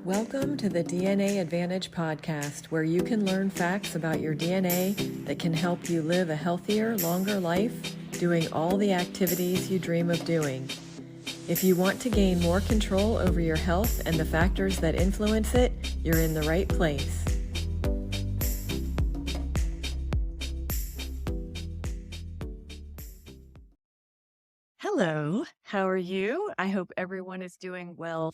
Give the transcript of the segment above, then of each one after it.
Welcome to the DNA Advantage podcast, where you can learn facts about your DNA that can help you live a healthier, longer life, doing all the activities you dream of doing. If you want to gain more control over your health and the factors that influence it, you're in the right place. Hello, how are you? I hope everyone is doing well.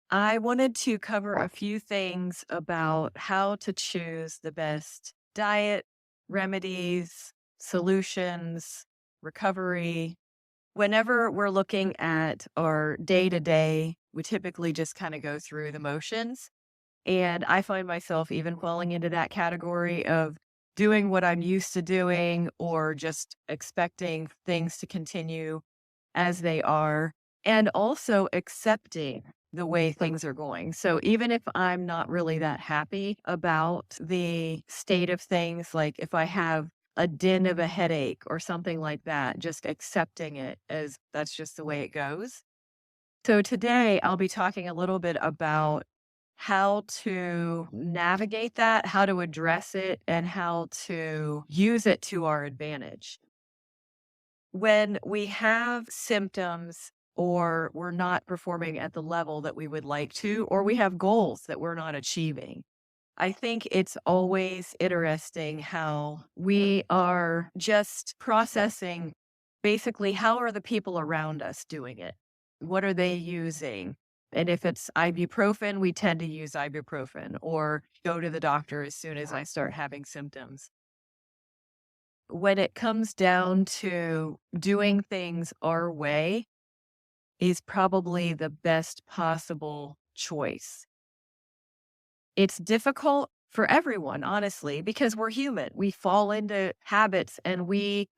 I wanted to cover a few things about how to choose the best diet, remedies, solutions, recovery. Whenever we're looking at our day to day, we typically just kind of go through the motions. And I find myself even falling into that category of doing what I'm used to doing or just expecting things to continue as they are, and also accepting the way things are going. So even if I'm not really that happy about the state of things, like if I have a din of a headache or something like that, just accepting it as that's just the way it goes. So today I'll be talking a little bit about how to navigate that, how to address it, and how to use it to our advantage. When we have symptoms or we're not performing at the level that we would like to, or we have goals that we're not achieving, I think it's always interesting how we are just processing basically how are the people around us doing it? What are they using? And if it's ibuprofen, we tend to use ibuprofen or go to the doctor as soon as I start having symptoms. When it comes down to doing things our way is probably the best possible choice. It's difficult for everyone, honestly, because we're human. We fall into habits and we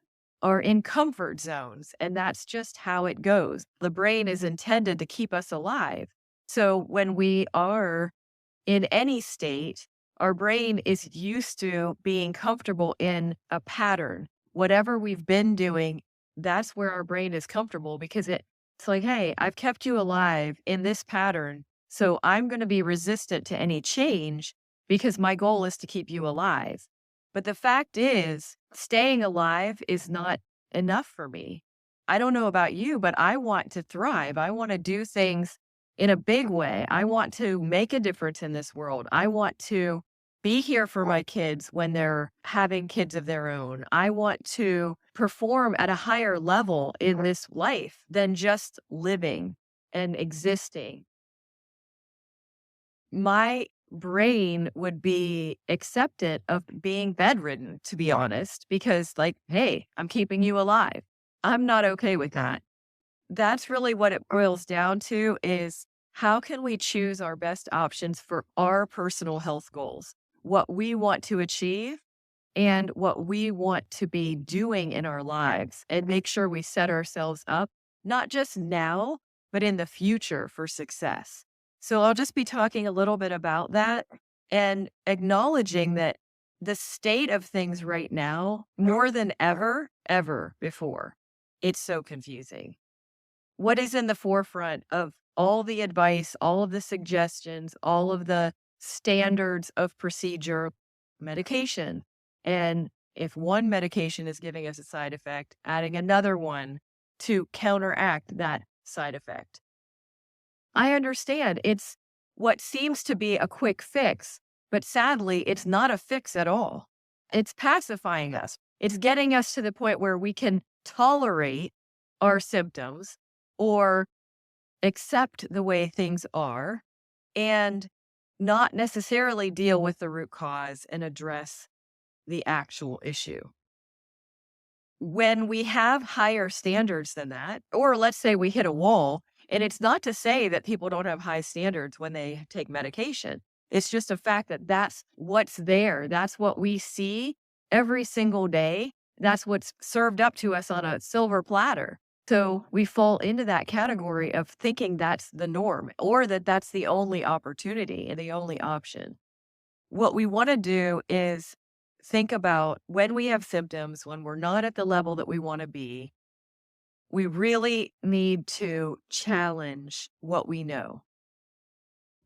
are in comfort zones, and that's just how it goes. The brain is intended to keep us alive. So when we are in any state, our brain is used to being comfortable in a pattern. Whatever we've been doing, that's where our brain is comfortable because it's like, hey, I've kept you alive in this pattern. So I'm going to be resistant to any change because my goal is to keep you alive. But the fact is, staying alive is not enough for me. I don't know about you, but I want to thrive. I want to do things in a big way. I want to make a difference in this world. I want to be here for my kids when they're having kids of their own. I want to perform at a higher level in this life than just living and existing. My brain would be acceptant of being bedridden, to be honest, because, like, hey, I'm keeping you alive. I'm not okay with that. That's really what it boils down to is how can we choose our best options for our personal health goals, what we want to achieve and what we want to be doing in our lives, and make sure we set ourselves up, not just now, but in the future for success. So I'll just be talking a little bit about that and acknowledging that the state of things right now, more than ever before, it's so confusing. What is in the forefront of all the advice, all of the suggestions, all of the standards of procedure? Medication. And if one medication is giving us a side effect, adding another one to counteract that side effect. I understand it's what seems to be a quick fix, but sadly, it's not a fix at all. It's pacifying us. It's getting us to the point where we can tolerate our symptoms or accept the way things are and not necessarily deal with the root cause and address the actual issue. When we have higher standards than that, or let's say we hit a wall, and it's not to say that people don't have high standards when they take medication. It's just a fact that that's what's there. That's what we see every single day. That's what's served up to us on a silver platter. So we fall into that category of thinking that's the norm or that that's the only opportunity and the only option. What we want to do is think about when we have symptoms, when we're not at the level that we want to be, we really need to challenge what we know.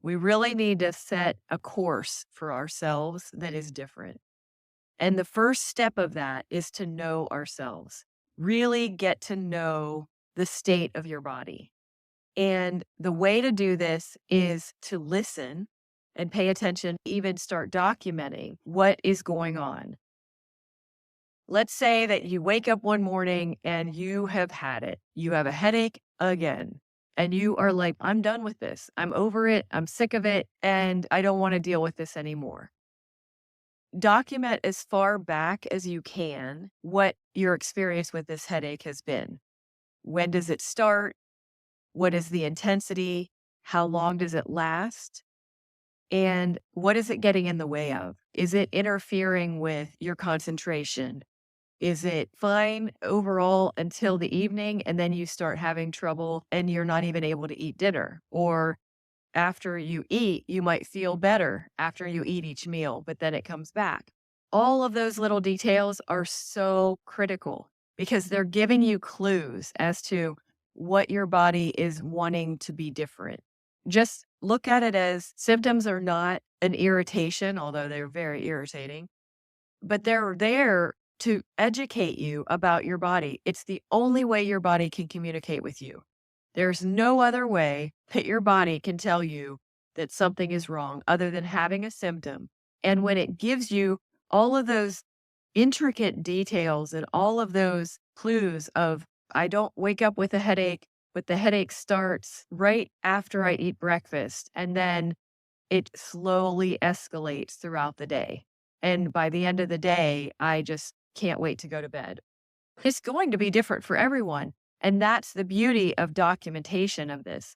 We really need to set a course for ourselves that is different. And the first step of that is to know ourselves. Really get to know the state of your body. And the way to do this is to listen and pay attention, even start documenting what is going on. Let's say that you wake up one morning and you have had it. You have a headache again. And you are like, I'm done with this. I'm over it. I'm sick of it. And I don't want to deal with this anymore. Document as far back as you can what your experience with this headache has been. When does it start? What is the intensity? How long does it last? And what is it getting in the way of? Is it interfering with your concentration? Is it fine overall until the evening and then you start having trouble and you're not even able to eat dinner? Or after you eat, you might feel better after you eat each meal, but then it comes back. All of those little details are so critical because they're giving you clues as to what your body is wanting to be different. Just look at it as symptoms are not an irritation, although they're very irritating, but they're there to educate you about your body. It's the only way your body can communicate with you. There's no other way that your body can tell you that something is wrong other than having a symptom. And when it gives you all of those intricate details and all of those clues of, I don't wake up with a headache, but the headache starts right after I eat breakfast. And then it slowly escalates throughout the day. And by the end of the day, I just can't wait to go to bed. It's going to be different for everyone. And that's the beauty of documentation of this.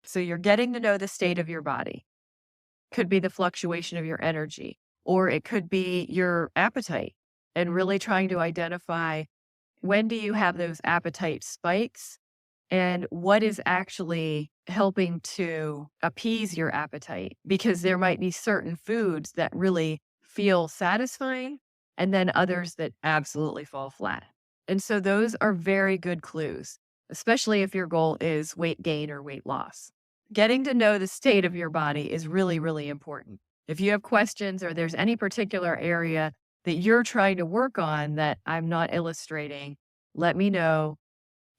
So you're getting to know the state of your body. Could be the fluctuation of your energy, or it could be your appetite, and really trying to identify when do you have those appetite spikes and what is actually helping to appease your appetite, because there might be certain foods that really feel satisfying and then others that absolutely fall flat. And so those are very good clues, especially if your goal is weight gain or weight loss. Getting to know the state of your body is really, really important. If you have questions or there's any particular area that you're trying to work on that I'm not illustrating, let me know.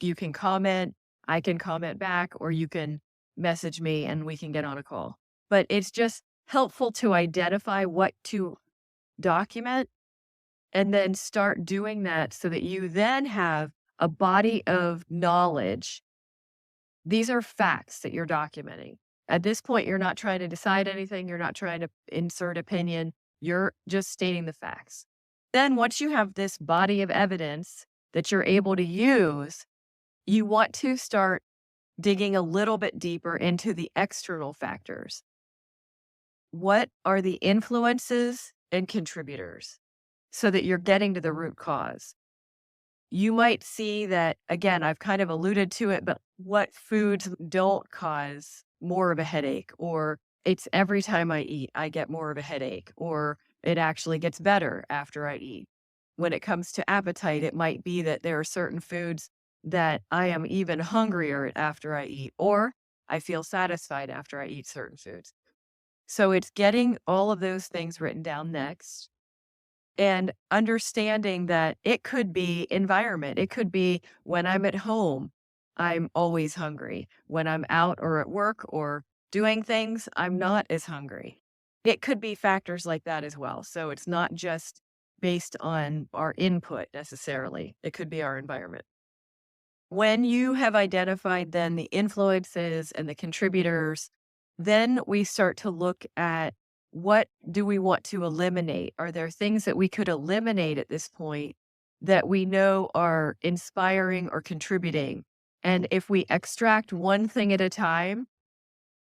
You can comment, I can comment back, or you can message me and we can get on a call. But it's just helpful to identify what to document and then start doing that so that you then have a body of knowledge. These are facts that you're documenting. At this point, you're not trying to decide anything. You're not trying to insert opinion. You're just stating the facts. Then once you have this body of evidence that you're able to use, you want to start digging a little bit deeper into the external factors. What are the influences and contributors so that you're getting to the root cause? You might see that, again, I've kind of alluded to it, but what foods don't cause more of a headache, or it's every time I eat, I get more of a headache, or it actually gets better after I eat. When it comes to appetite, it might be that there are certain foods that I am even hungrier after I eat, or I feel satisfied after I eat certain foods. So it's getting all of those things written down next and understanding that it could be environment. It could be when I'm at home, I'm always hungry. When I'm out or at work or doing things, I'm not as hungry. It could be factors like that as well. So it's not just based on our input necessarily. It could be our environment. When you have identified then the influences and the contributors, then we start to look at what do we want to eliminate? Are there things that we could eliminate at this point that we know are inspiring or contributing? And if we extract one thing at a time,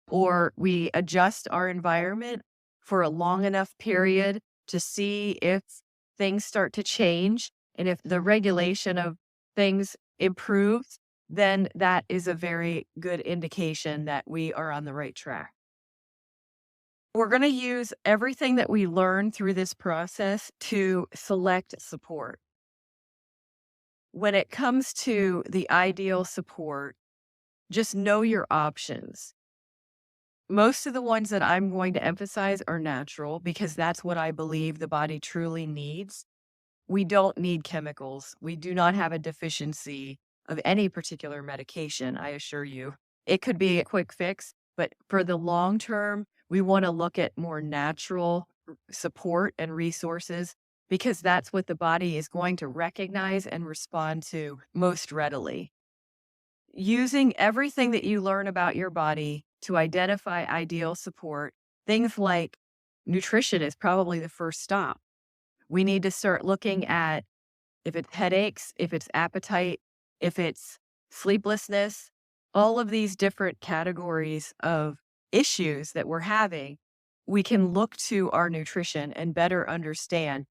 or we adjust our environment for a long enough period to see if things start to change and if the regulation of things improves, then that is a very good indication that we are on the right track. We're going to use everything that we learn through this process to select support. When it comes to the ideal support, just know your options. Most of the ones that I'm going to emphasize are natural because that's what I believe the body truly needs. We don't need chemicals. We do not have a deficiency of any particular medication, I assure you. It could be a quick fix, but for the long term, we want to look at more natural support and resources because that's what the body is going to recognize and respond to most readily. Using everything that you learn about your body to identify ideal support, things like nutrition is probably the first stop. We need to start looking at if it's headaches, if it's appetite, if it's sleeplessness, all of these different categories of issues that we're having, we can look to our nutrition and better understand.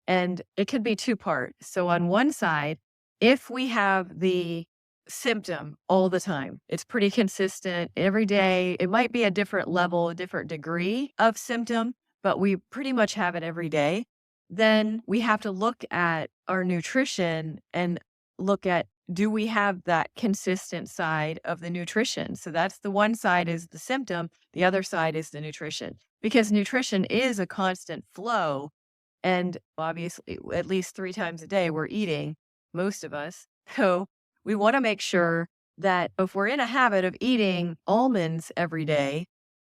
And it could be two-part. So on one side, if we have the symptom all the time, it's pretty consistent every day. It might be a different level, a different degree of symptom, but we pretty much have it every day. Then we have to look at our nutrition and look at, do we have that consistent side of the nutrition? So that's the one side is the symptom, the other side is the nutrition. Because nutrition is a constant flow, and obviously, at least 3 times a day, we're eating, most of us. So we wanna make sure that if we're in a habit of eating almonds every day,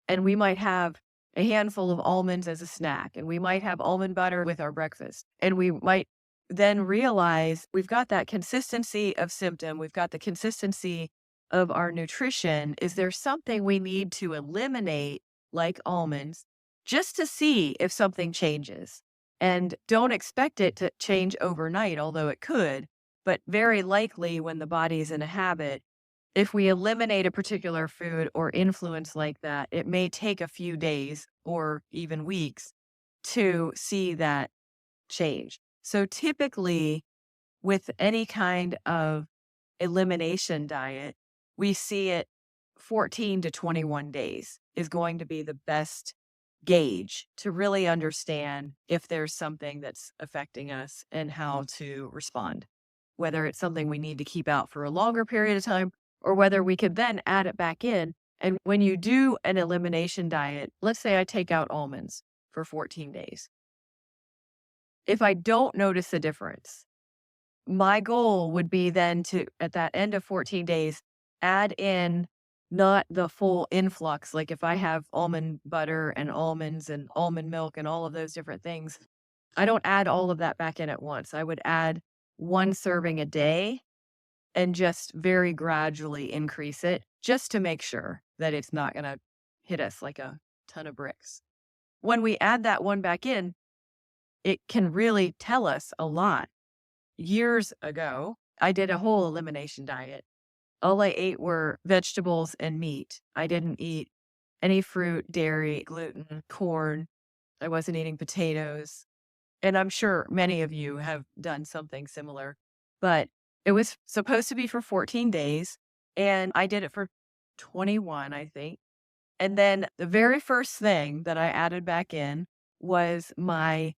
and we might have a handful of almonds as a snack, and we might have almond butter with our breakfast, and we might then realize we've got that consistency of symptom, we've got the consistency of our nutrition. Is there something we need to eliminate, like almonds, just to see if something changes? And don't expect it to change overnight, although it could, but very likely when the body is in a habit, if we eliminate a particular food or influence like that, it may take a few days or even weeks to see that change. So typically, with any kind of elimination diet, we see it 14 to 21 days is going to be the best gauge to really understand if there's something that's affecting us and how to respond, whether it's something we need to keep out for a longer period of time or whether we could then add it back in. And when you do an elimination diet, let's say I take out almonds for 14 days. If I don't notice a difference, my goal would be then to, at that end of 14 days, add in not the full influx. Like if I have almond butter and almonds and almond milk and all of those different things, I don't add all of that back in at once. I would add one serving a day and just very gradually increase it just to make sure that it's not going to hit us like a ton of bricks. When we add that one back in, it can really tell us a lot. Years ago, I did a whole elimination diet. All I ate were vegetables and meat. I didn't eat any fruit, dairy, gluten, corn. I wasn't eating potatoes. And I'm sure many of you have done something similar, but it was supposed to be for 14 days, and I did it for 21, I think. And then the very first thing that I added back in was my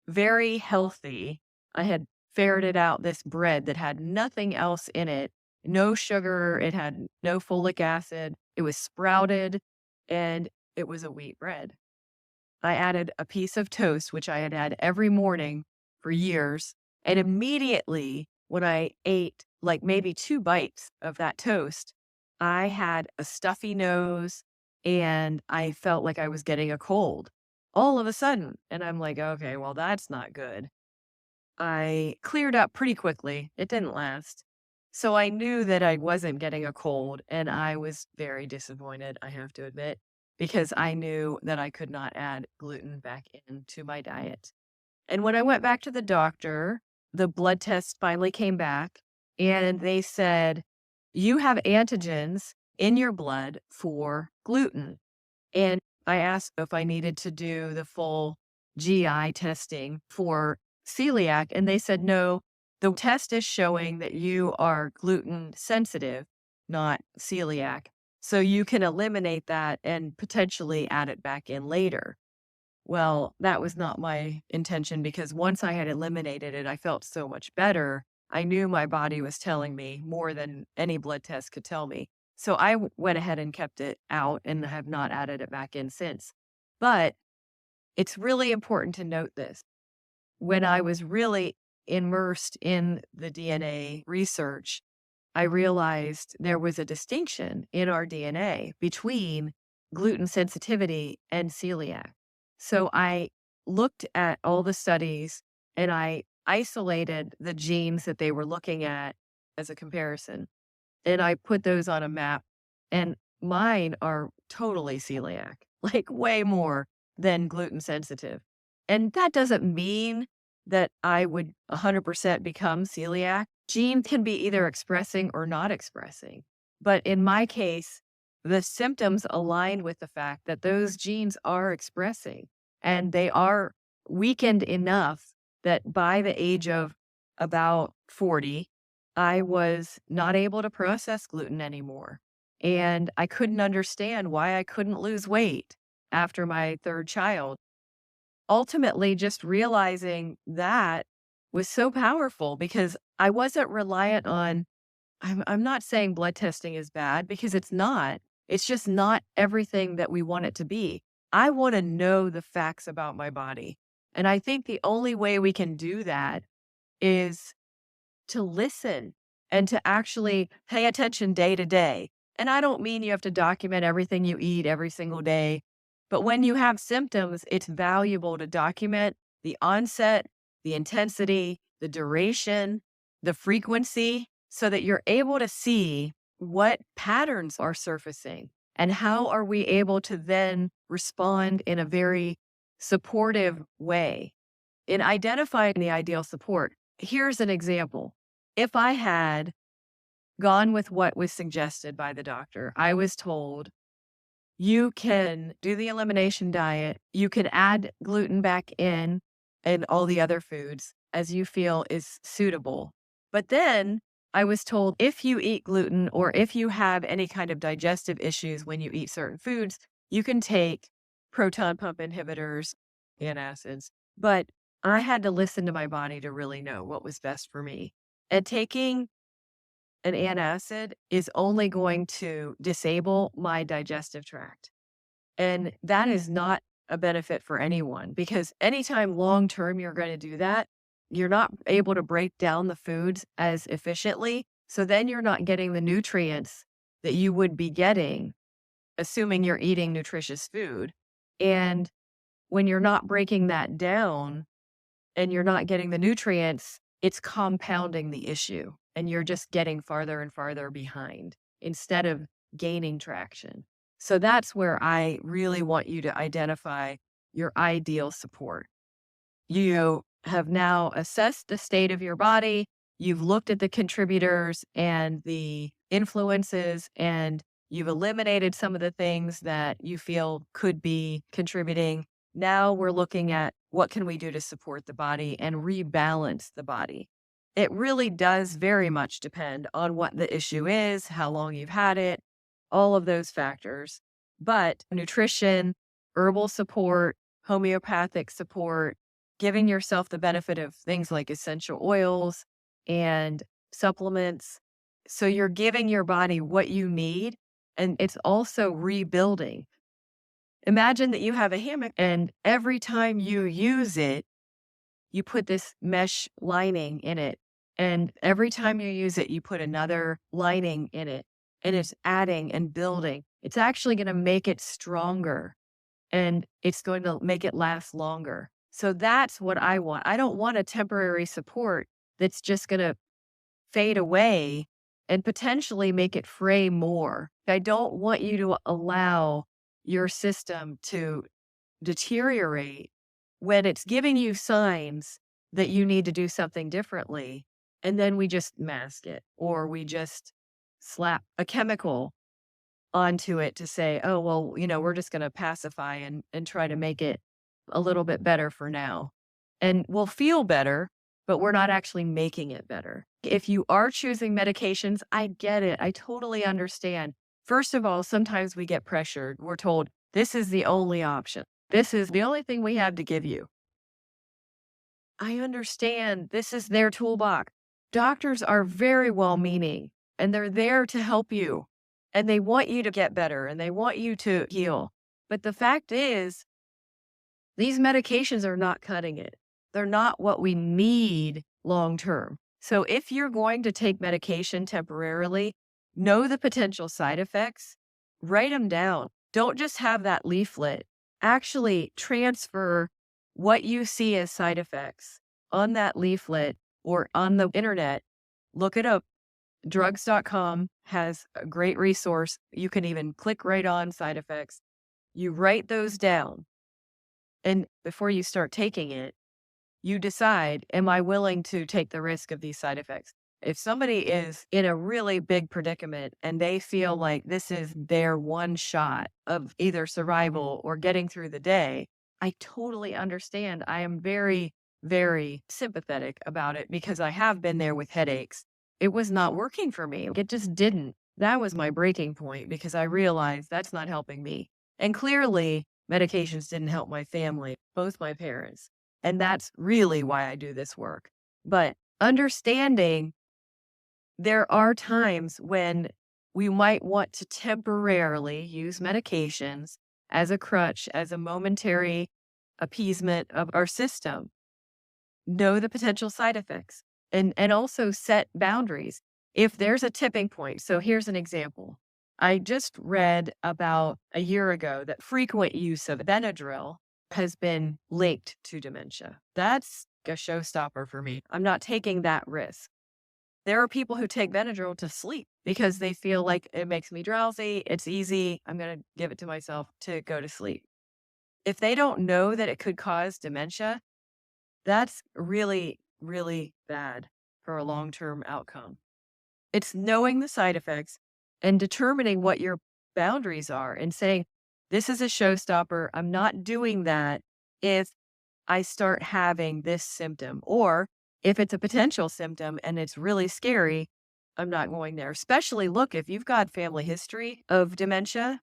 very healthy. I had ferreted out this bread that had nothing else in it, no sugar, it had no folic acid, it was sprouted, and it was a wheat bread. I added a piece of toast, which I had had every morning for years, and immediately when I ate like maybe 2 bites of that toast, I had a stuffy nose and I felt like I was getting a cold all of a sudden. And I'm like, okay, well, that's not good. I cleared up pretty quickly. It didn't last. So I knew that I wasn't getting a cold, and I was very disappointed, I have to admit, because I knew that I could not add gluten back into my diet. And when I went back to the doctor, the blood test finally came back, and they said, "You have antigens in your blood for gluten." And I asked if I needed to do the full GI testing for celiac, and they said, "No, the test is showing that you are gluten sensitive, not celiac. So you can eliminate that and potentially add it back in later." Well, that was not my intention because once I had eliminated it, I felt so much better. I knew my body was telling me more than any blood test could tell me. So went ahead and kept it out and have not added it back in since. But it's really important to note this. When I was really immersed in the DNA research, I realized there was a distinction in our DNA between gluten sensitivity and celiac. So I looked at all the studies and I isolated the genes that they were looking at as a comparison. And I put those on a map, and mine are totally celiac, like way more than gluten sensitive. And that doesn't mean that I would 100% become celiac. Genes can be either expressing or not expressing. But in my case, the symptoms align with the fact that those genes are expressing and they are weakened enough that by the age of about 40, I was not able to process gluten anymore. And I couldn't understand why I couldn't lose weight after my third child. Ultimately, just realizing that was so powerful because I wasn't reliant on, I'm not saying blood testing is bad because it's not. It's just not everything that we want it to be. I want to know the facts about my body. And I think the only way we can do that is to listen and to actually pay attention day to day. And I don't mean you have to document everything you eat every single day, but when you have symptoms, it's valuable to document the onset, the intensity, the duration, the frequency, so that you're able to see what patterns are surfacing and how are we able to then respond in a very supportive way. In identifying the ideal support, here's an example. If I had gone with what was suggested by the doctor, I was told, you can do the elimination diet, you can add gluten back in and all the other foods as you feel is suitable. But then I was told if you eat gluten or if you have any kind of digestive issues when you eat certain foods, you can take proton pump inhibitors, antacids. But I had to listen to my body to really know what was best for me. And taking an antacid is only going to disable my digestive tract. And that is not a benefit for anyone because anytime long term you're going to do that, you're not able to break down the foods as efficiently. So then you're not getting the nutrients that you would be getting, assuming you're eating nutritious food. And when you're not breaking that down, and you're not getting the nutrients, it's compounding the issue and you're just getting farther and farther behind instead of gaining traction. So that's where I really want you to identify your ideal support. You have now assessed the state of your body. You've looked at the contributors and the influences, and you've eliminated some of the things that you feel could be contributing. Now we're looking at what can we do to support the body and rebalance the body. It really does very much depend on what the issue is, how long you've had it, all of those factors. But nutrition, herbal support, homeopathic support, giving yourself the benefit of things like essential oils and supplements. So you're giving your body what you need, and it's also rebuilding. Imagine that you have a hammock, and every time you use it, you put this mesh lining in it. And every time you use it, you put another lining in it, and it's adding and building. It's actually going to make it stronger and it's going to make it last longer. So that's what I want. I don't want a temporary support that's just going to fade away and potentially make it fray more. I don't want you to allow your system to deteriorate when it's giving you signs that you need to do something differently. And then we just mask it or we just slap a chemical onto it to say, oh, well, we're just going to pacify and try to make it a little bit better for now. And we'll feel better, but we're not actually making it better. If you are choosing medications, I get it. I totally understand. First of all, sometimes we get pressured. We're told this is the only option. This is the only thing we have to give you. I understand this is their toolbox. Doctors are very well meaning and they're there to help you. and they want you to get better and they want you to heal. But the fact is, these medications are not cutting it. They're not what we need long term. So if you're going to take medication temporarily, know the potential side effects, write them down. Don't just have that leaflet. Actually transfer what you see as side effects on that leaflet or on the internet. Look it up. Drugs.com has a great resource. You can even click right on side effects. You write those down. And before you start taking it, you decide, am I willing to take the risk of these side effects? If somebody is in a really big predicament and they feel like this is their one shot of either survival or getting through the day, I totally understand. I am very, very sympathetic about it because I have been there with headaches. It was not working for me. It just didn't. That was my breaking point because I realized that's not helping me. And clearly, medications didn't help my family, both my parents. And that's really why I do this work. But understanding there are times when we might want to temporarily use medications as a crutch, as a momentary appeasement of our system. Know the potential side effects and also set boundaries. If there's a tipping point, so here's an example. I just read about a year ago that frequent use of Benadryl has been linked to dementia. That's a showstopper for me. I'm not taking that risk. There are people who take Benadryl to sleep because they feel like it makes me drowsy. It's easy. I'm going to give it to myself to go to sleep. If they don't know that it could cause dementia, that's really, really bad for a long-term outcome. It's knowing the side effects and determining what your boundaries are and saying, this is a showstopper. I'm not doing that if I start having this symptom. Or if it's a potential symptom and it's really scary, I'm not going there. Especially, look, if you've got family history of dementia,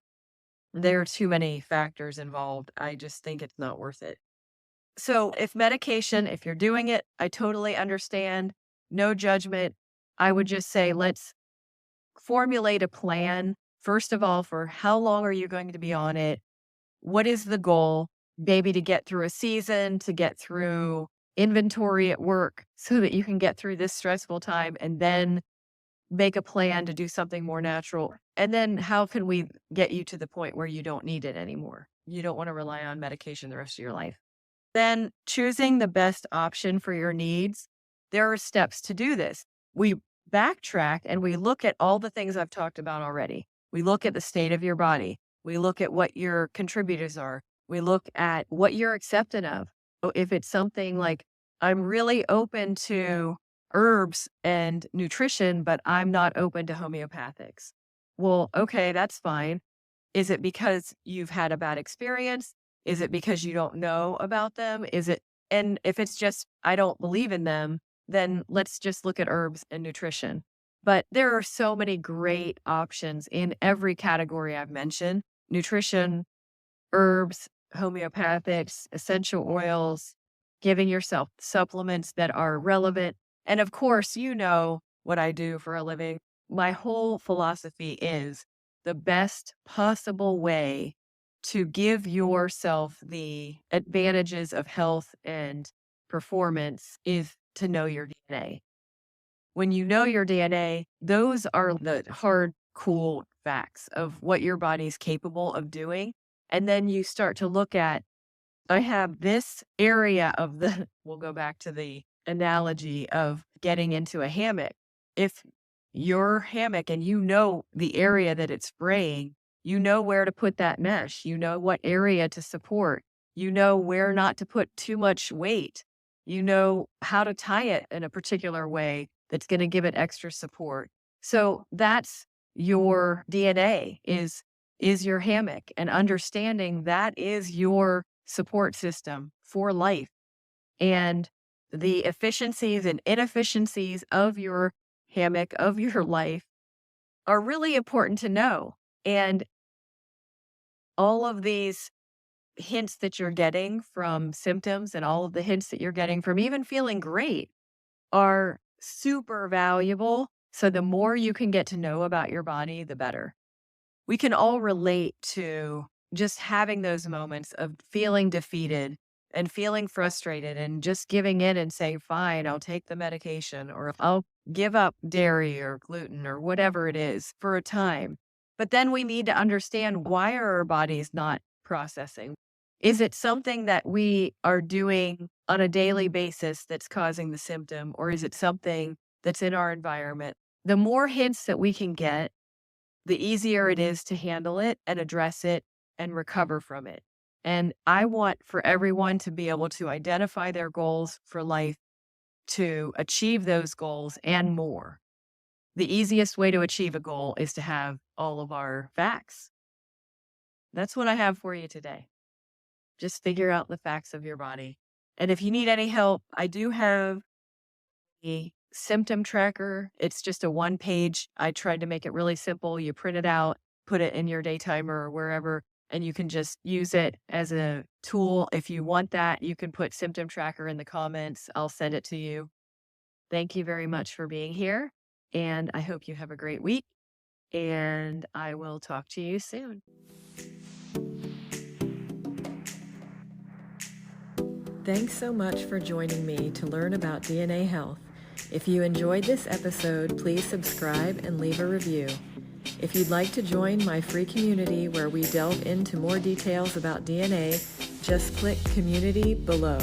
there are too many factors involved. I just think it's not worth it. So if you're doing it, I totally understand. No judgment. I would just say, let's formulate a plan. First of all, for how long are you going to be on it? What is the goal? Maybe to get through a season, to get through inventory at work so that you can get through this stressful time and then make a plan to do something more natural. And then how can we get you to the point where you don't need it anymore? You don't want to rely on medication the rest of your life. Then choosing the best option for your needs. There are steps to do this. We backtrack and we look at all the things I've talked about already. We look at the state of your body. We look at what your contributors are. We look at what you're accepting of. If it's something like, I'm really open to herbs and nutrition, but I'm not open to homeopathics. Well, okay, that's fine. Is it because you've had a bad experience? Is it because you don't know about them? And if it's just, I don't believe in them, then let's just look at herbs and nutrition. But there are so many great options in every category I've mentioned: nutrition, herbs, homeopathics, essential oils, giving yourself supplements that are relevant. And of course, you know what I do for a living. My whole philosophy is the best possible way to give yourself the advantages of health and performance is to know your DNA. When you know your DNA, those are the hard, cool facts of what your body's capable of doing. And then you start to look at, I have this area of the, we'll go back to the analogy of getting into a hammock. If your hammock and you know the area that it's fraying, you know where to put that mesh, you know what area to support, you know where not to put too much weight, you know how to tie it in a particular way that's going to give it extra support. So that's your DNA is your hammock, and understanding that is your support system for life. And the efficiencies and inefficiencies of your hammock, of your life, are really important to know. And all of these hints that you're getting from symptoms and all of the hints that you're getting from even feeling great are super valuable. So the more you can get to know about your body, the better. we can all relate to just having those moments of feeling defeated and feeling frustrated and just giving in and saying, fine, I'll take the medication or I'll give up dairy or gluten or whatever it is for a time. But then we need to understand, why are our bodies not processing? Is it something that we are doing on a daily basis that's causing the symptom, or is it something that's in our environment? The more hints that we can get, the easier it is to handle it and address it and recover from it. And I want for everyone to be able to identify their goals for life, to achieve those goals and more. The easiest way to achieve a goal is to have all of our facts. That's what I have for you today. Just figure out the facts of your body. And if you need any help, I do have a symptom tracker. It's just a one page. I tried to make it really simple. You print it out, put it in your day timer or wherever, and you can just use it as a tool. If you want that, you can put symptom tracker in the comments. I'll send it to you. Thank you very much for being here. And I hope you have a great week. And I will talk to you soon. Thanks so much for joining me to learn about DNA health. If you enjoyed this episode, please subscribe and leave a review. If you'd like to join my free community where we delve into more details about DNA, just click Community below.